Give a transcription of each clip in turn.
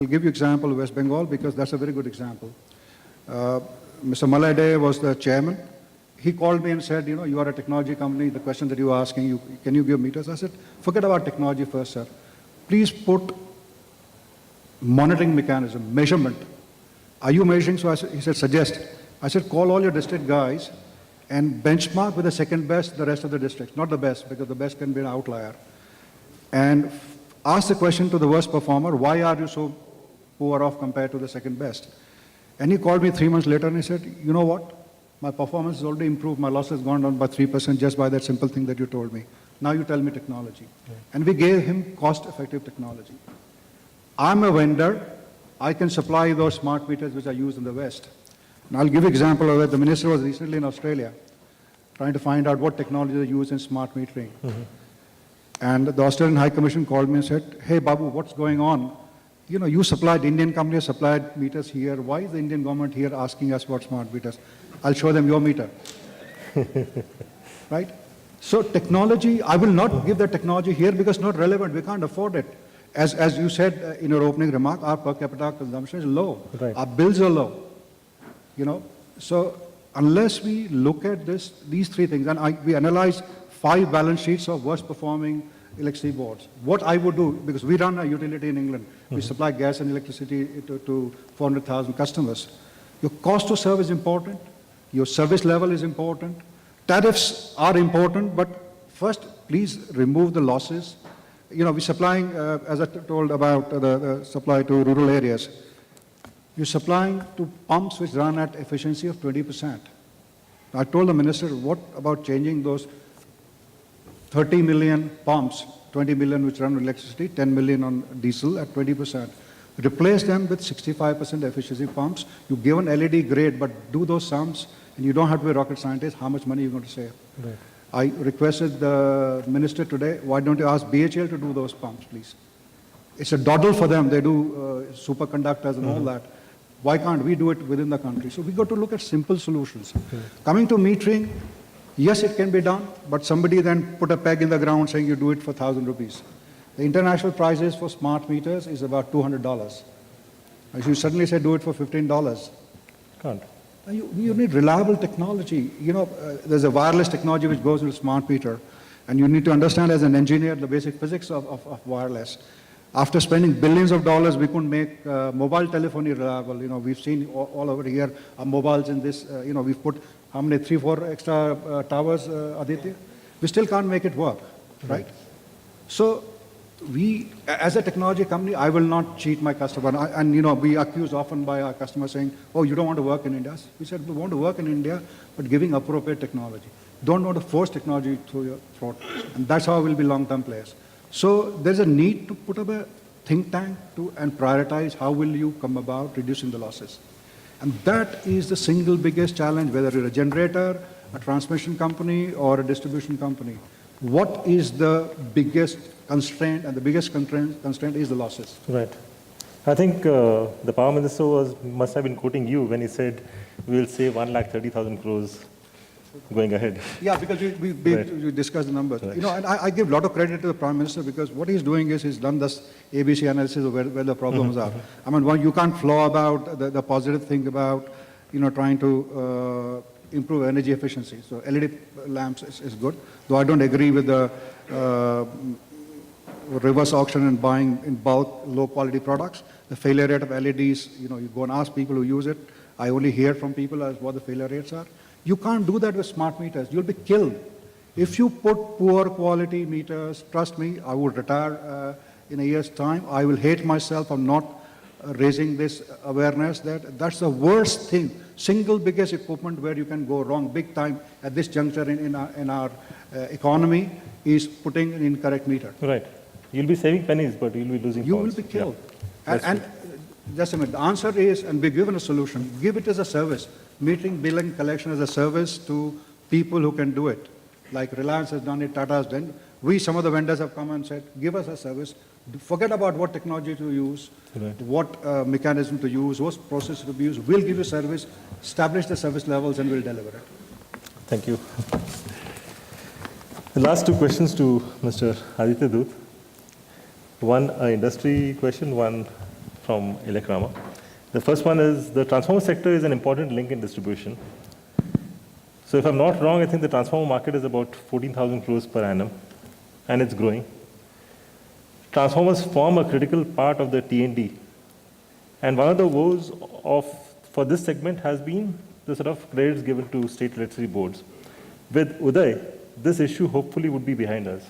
I'll give you example of West Bengal because that's a very good example. Mr. Malaide was the chairman. He called me and said, you are a technology company. The question that you are asking, can you give meters? I said, forget about technology first, sir. Please put monitoring mechanism, measurement. Are you measuring? So he said, suggest. I said, call all your district guys and benchmark with the second best the rest of the districts. Not the best, because the best can be an outlier. And ask the question to the worst performer, why are you so poor off compared to the second best? And he called me 3 months later and he said, you know what? My performance has already improved. My loss has gone down by 3% just by that simple thing that you told me. Now you tell me technology. Yeah. And we gave him cost-effective technology. I'm a vendor. I can supply those smart meters which are used in the West. And I'll give you an example of it. The minister was recently in Australia trying to find out what technology they use in smart metering. Mm-hmm. And the Australian High Commission called me and said, hey, Babu, what's going on? You supplied, Indian companies supplied meters here. Why is the Indian government here asking us about smart meters? I'll show them your meter. Right? So technology, I will not give the technology here because it's not relevant. We can't afford it. As you said in your opening remark, our per capita consumption is low. Right. Our bills are low. So unless we look at these three things, and we analyze 5 balance sheets of worst performing electricity boards. What I would do, because we run a utility in England, we supply gas and electricity to 400,000 customers. Your cost to serve is important. Your service level is important. Tariffs are important, but first, please remove the losses. We're supplying, as I told about the supply to rural areas, you're supplying to pumps which run at efficiency of 20%. I told the minister, what about changing those 30 million pumps, 20 million which run on electricity, 10 million on diesel at 20%. Replace them with 65% efficiency pumps. You give an LED grade, but do those sums, and you don't have to be a rocket scientist. How much money are you going to save? Right. I requested the minister today, why don't you ask BHEL to do those pumps, please? It's a doddle for them. They do superconductors and all that. Why can't we do it within the country? So we got to look at simple solutions. Coming to metering, yes, it can be done, but somebody then put a peg in the ground saying you do it for 1,000 rupees. The international prices for smart meters is about $200. If you suddenly say do it for $15, can't. You need reliable technology. There's a wireless technology which goes with smart meter, and you need to understand as an engineer the basic physics of wireless. After spending billions of dollars, we couldn't make mobile telephony reliable. We've seen all over here our mobiles in this. We've put how many, 3, 4 extra towers, Aditya? We still can't make it work, right? So we, as a technology company, I will not cheat my customer. And we accused often by our customers saying, oh, you don't want to work in India. We said, we want to work in India, but giving appropriate technology. Don't want to force technology through your throat. And that's how we'll be long-term players. So there's a need to put up a think tank and prioritize how will you come about reducing the losses. And that is the single biggest challenge, whether you're a generator, a transmission company, or a distribution company. What is the biggest constraint? And the biggest constraint is the losses. Right. I think the Power Minister must have been quoting you when he said, we'll save 1,30,000 crores going ahead. Yeah, because we discussed the numbers. Right. And I give a lot of credit to the Prime Minister because what he's doing is he's done this ABC analysis of where the problems are. I mean, you can't flaw about the positive thing about, trying to improve energy efficiency. So LED lamps is good, though I don't agree with the reverse auction and buying in bulk low quality products. The failure rate of LEDs, you go and ask people who use it. I only hear from people as what the failure rates are. You can't do that with smart meters. You'll be killed. If you put poor quality meters, trust me, I would retire in a year's time. I will hate myself for not raising this awareness that's the worst thing. Single biggest equipment where you can go wrong big time at this juncture in our economy is putting an incorrect meter. Right. You'll be saving pennies, but you'll be losing You pounds. will be killed. Yeah. And just a minute, the answer is, and we're given a solution, give it as a service. Metering, billing, collection as a service to people who can do it. Like Reliance has done it, Tata has done it. Some of the vendors have come and said, give us a service. Forget about what technology to use, right, what mechanism to use, what process to use. We'll give you service, establish the service levels, and we'll deliver it. Thank you. The last 2 questions to Mr. Aditya Dut. One industry question, one from Elecrama. The first one is the transformer sector is an important link in distribution. So if I'm not wrong, I think the transformer market is about 14,000 crores per annum, and it's growing. Transformers form a critical part of the T&D. And one of the woes for this segment has been the sort of credits given to state electricity boards. With Uday, this issue hopefully would be behind us.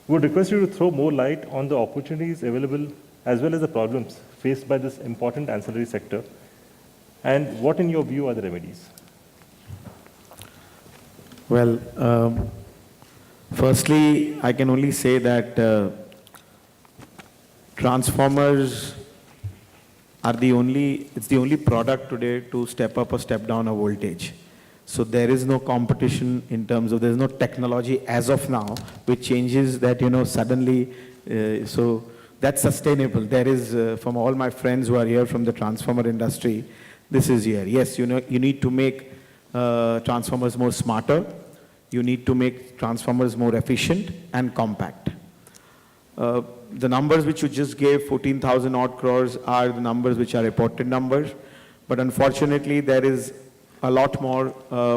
We would request you to throw more light on the opportunities available as well as the problems faced by this important ancillary sector, and what in your view are the remedies? Well, firstly, I can only say that transformers are it's the only product today to step up or step down a voltage. So there is no competition in terms of, there's no technology as of now which changes that, suddenly, so that's sustainable. There is, from all my friends who are here from the transformer industry, this is here. Yes, you need to make transformers more smarter. You need to make transformers more efficient and compact. The numbers which you just gave, 14,000 odd crores, are the numbers which are reported numbers. But unfortunately, there is a lot more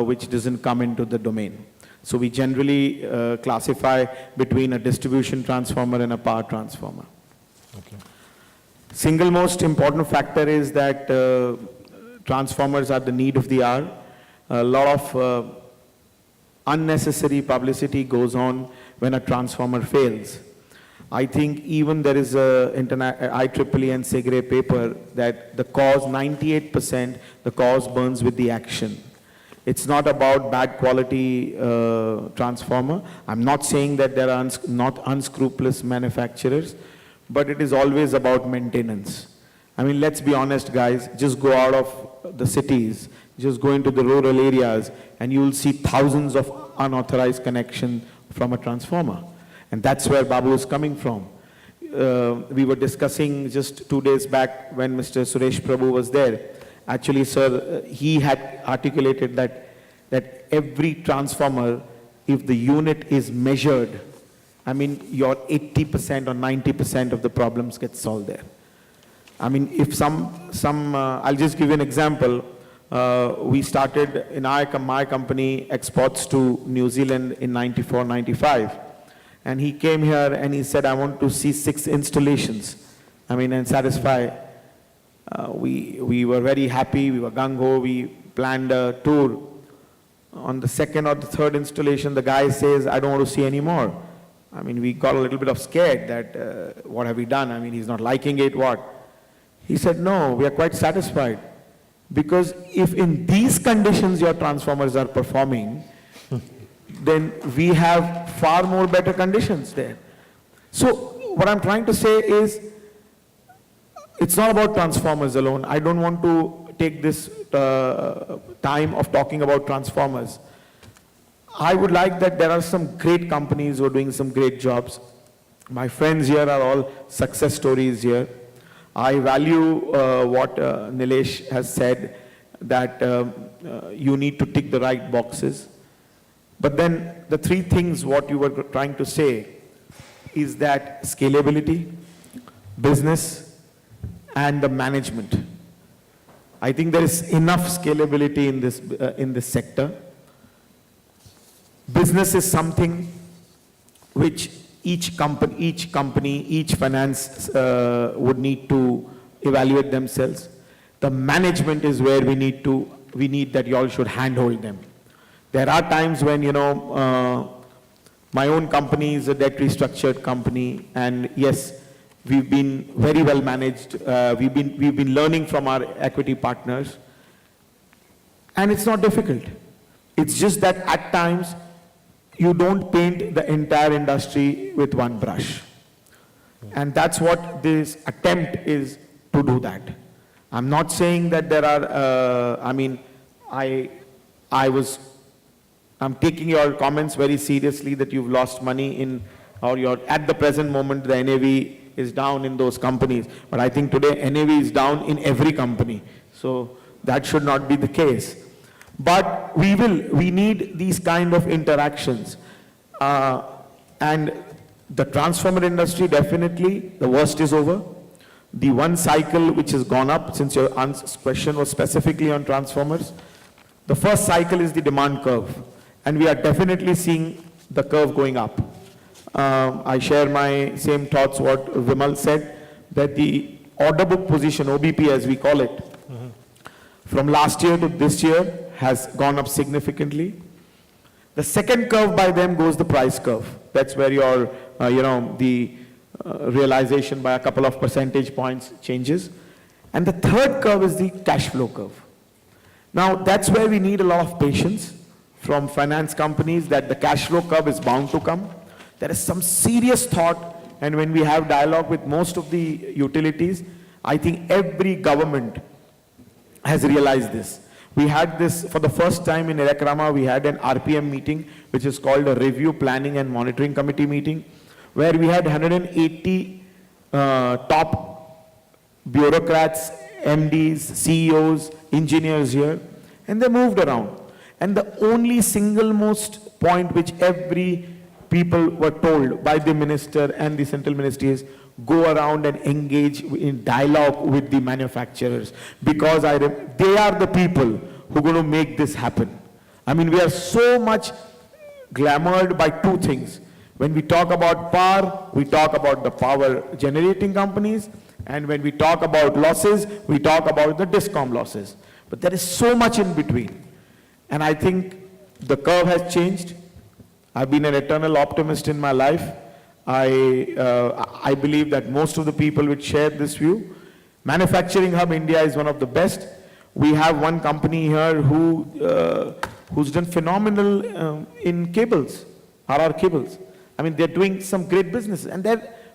which doesn't come into the domain. So we generally classify between a distribution transformer and a power transformer. Okay. Single most important factor is that transformers are the need of the hour. A lot of unnecessary publicity goes on when a transformer fails. I think even there is a IEEE and SEGRE paper that the cause, 98%, the cause burns with the action. It's not about bad quality transformer. I'm not saying that there are not unscrupulous manufacturers, but it is always about maintenance. I mean, let's be honest, guys, just go out of the cities, just go into the rural areas, and you will see thousands of unauthorized connections from a transformer. And that's where Babu is coming from. We were discussing just 2 days back when Mr. Suresh Prabhu was there. Actually, sir, he had articulated that every transformer, if the unit is measured, I mean, your 80% or 90% of the problems get solved there. I mean, if I'll just give you an example. We started in my company exports to New Zealand in 94, 95. And he came here and he said, I want to see 6 installations. I mean, and satisfy. We were very happy, we were gung-ho, we planned a tour. On the 2nd or the 3rd installation, the guy says, I don't want to see any more. I mean, we got a little bit of scared that, what have we done? I mean, he's not liking it, what? He said, no, we are quite satisfied. Because if in these conditions your transformers are performing, then we have far more better conditions there. So what I'm trying to say is, it's not about transformers alone. I don't want to take this time of talking about transformers. I would like that there are some great companies who are doing some great jobs. My friends here are all success stories here. I value what Nilesh has said, that you need to tick the right boxes. But then the 3 things what you were trying to say is that scalability, business, and the management. I think there is enough scalability in this sector. Business is something which each company, each finance would need to evaluate themselves. The management is where we need that you all should handhold them. There are times when, my own company is a debt restructured company, and yes, we've been very well managed. We've been learning from our equity partners, and it's not difficult. It's just that at times you don't paint the entire industry with one brush, and that's what this attempt is, to do that. I'm not saying that there are. I'm taking your comments very seriously that you've lost money in, or at the present moment the NAV is down in those companies. But I think today NAV is down in every company. So that should not be the case. But we need these kind of interactions. And the transformer industry, definitely, the worst is over. The one cycle which has gone up, since your question was specifically on transformers, the first cycle is the demand curve, and we are definitely seeing the curve going up. I share my same thoughts what Vimal said, that the order book position, OBP as we call it, from last year to this year has gone up significantly. The second curve by them goes the price curve. That's where your, the realization by a couple of percentage points changes. And the third curve is the cash flow curve. Now, that's where we need a lot of patience from finance companies, that the cash flow curve is bound to come. There is some serious thought, and when we have dialogue with most of the utilities, I think every government has realized this. We had this for the first time in Elecrama. We had an RPM meeting, which is called a Review Planning and Monitoring Committee meeting, where we had 180 top bureaucrats, MDs, CEOs, engineers here, and they moved around. And the only single most point which every people were told by the minister and the central ministry is, go around and engage in dialogue with the manufacturers, because they are the people who are going to make this happen. I mean, we are so much glamoured by two things. When we talk about power, we talk about the power generating companies, and when we talk about losses, we talk about the DISCOM losses. But there is so much in between. And I think the curve has changed. I've been an eternal optimist in my life. I believe that most of the people which share this view. Manufacturing Hub India is one of the best. We have one company here who's done phenomenal in cables, RR cables. I mean, they're doing some great business, and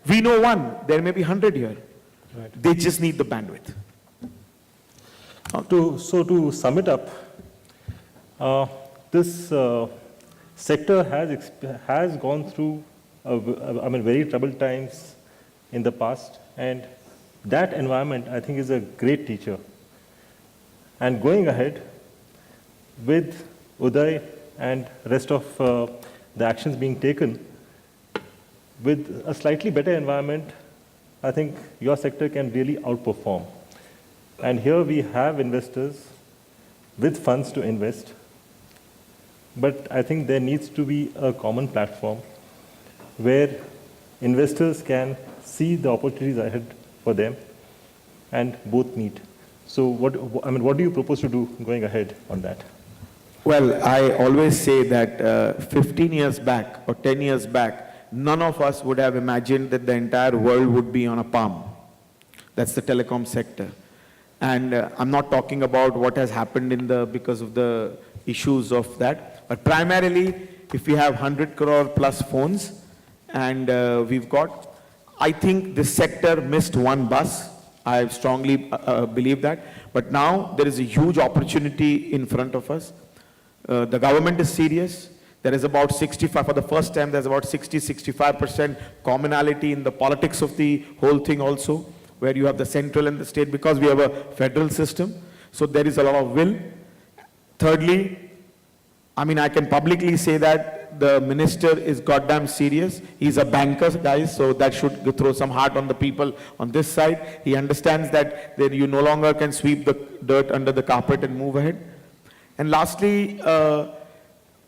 we know one. There may be 100 here. Right. They just need the bandwidth. To sum it up, this sector has gone through very troubled times in the past, and that environment, I think, is a great teacher. And going ahead with Uday and rest of the actions being taken, with a slightly better environment, I think your sector can really outperform. And here we have investors with funds to invest, but I think there needs to be a common platform where investors can see the opportunities ahead for them and both meet. So what do you propose to do going ahead on that? Well, I always say that 15 years back or 10 years back, none of us would have imagined that the entire world would be on a palm. That's the telecom sector. And I'm not talking about what has happened because of the issues of that, but primarily if we have 100 crore plus phones, and we've got, I think this sector missed one bus. I strongly believe that. But now there is a huge opportunity in front of us. The government is serious. There is about 65, for the first time, there's about 60-65% commonality in the politics of the whole thing also, where you have the central and the state, because we have a federal system. So there is a lot of will. Thirdly, I mean, I can publicly say that the minister is goddamn serious. He's a banker, guys, so that should throw some heart on the people on this side. He understands that you no longer can sweep the dirt under the carpet and move ahead. And lastly,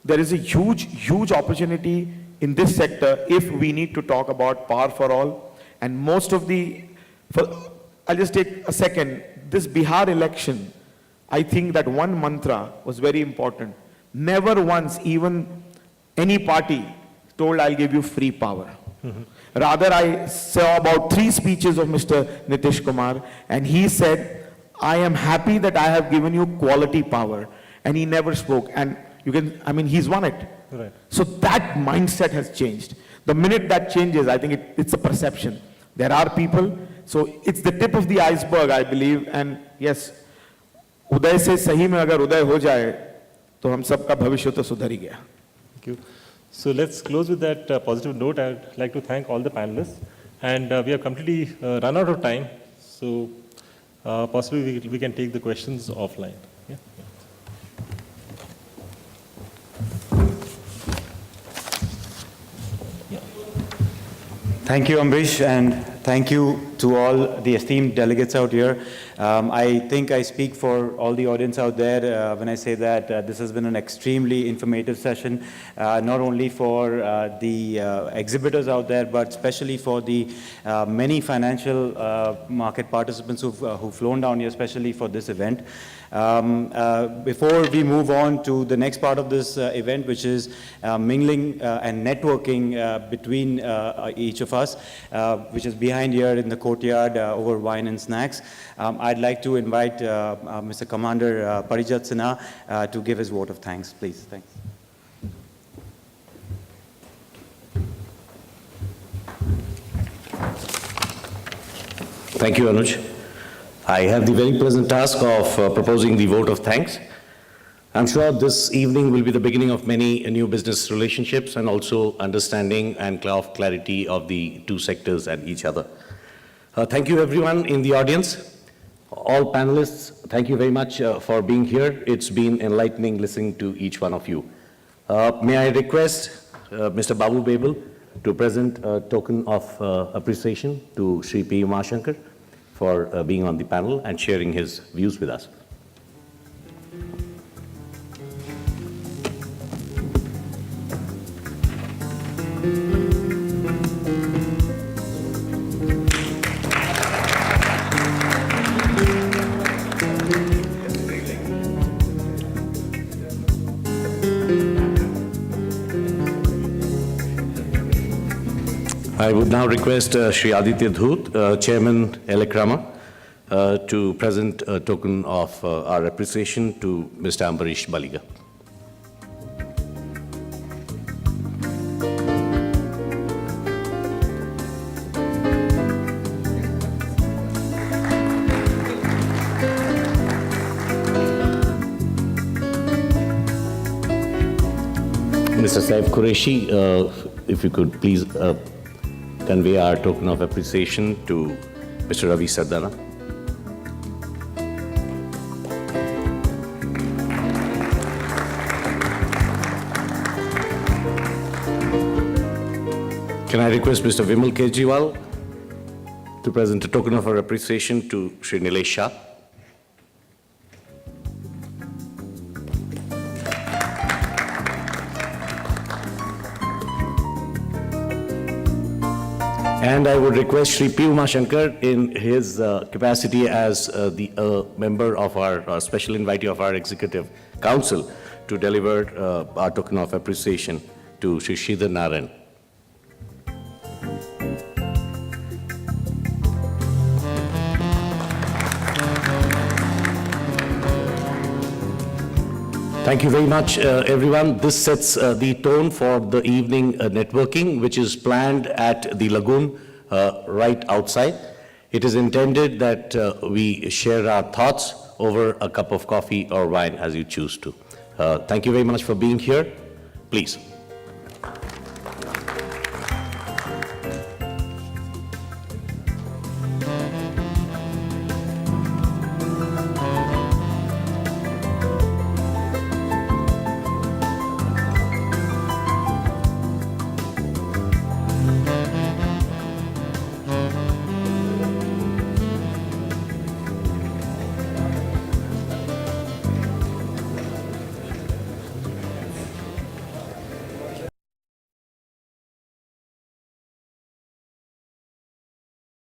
there is a huge opportunity in this sector if we need to talk about power for all. And most of I'll just take a second. This Bihar election, I think that one mantra was very important. Never once, even any party told, I'll give you free power. Mm-hmm. Rather, I saw about 3 speeches of Mr. Nitish Kumar, and he said, I am happy that I have given you quality power. And he never spoke. And he's won it. Right. So that mindset has changed. The minute that changes, I think it's a perception. There are people, so it's the tip of the iceberg, I believe. And yes, Uday se sahi mein agar Uday ho jaye, to hum sabka bhavishya to sudhar hi gaya. Thank you. So let's close with that positive note. I'd like to thank all the panelists. And we have completely run out of time. So possibly we can take the questions offline. Yeah. Thank you, Ambrish, and Thank you to all the esteemed delegates out here. I think I speak for all the audience out there when I say that this has been an extremely informative session, not only for the exhibitors out there, but especially for the many financial market participants who've flown down here, especially for this event. Before we move on to the next part of this event, which is mingling and networking between each of us, which is behind here in the courtyard over wine and snacks, I'd like to invite Mr. Commander Parijat Sinha to give his vote of thanks, please. Thanks. Thank you, Anuj. I have the very pleasant task of proposing the vote of thanks. I'm sure this evening will be the beginning of many new business relationships and also understanding and clarity of the two sectors and each other. Thank you, everyone in the audience. All panelists, thank you very much for being here. It's been enlightening listening to each one of you. May I request Mr. Babu Babel to present a token of appreciation to Sri P. Umashankar for being on the panel and sharing his views with us. I would now request Sri Aditya Dhoot, Chairman Elecrama, to present a token of our appreciation to Mr. Ambarish Baliga. Mr. Saif Qureshi, if you could please convey our token of appreciation to Mr. Ravi Sardana. Can I request Mr. Vimal Kejriwal to present a token of our appreciation to Sri Nilesh Shah? And I would request Sri P. Umashankar in his capacity as the member of our special invitee of our Executive Council to deliver our token of appreciation to Sri Sridhar Narayan. Thank you very much, everyone. This sets the tone for the evening networking, which is planned at the lagoon right outside. It is intended that we share our thoughts over a cup of coffee or wine as you choose to. Thank you very much for being here. Please.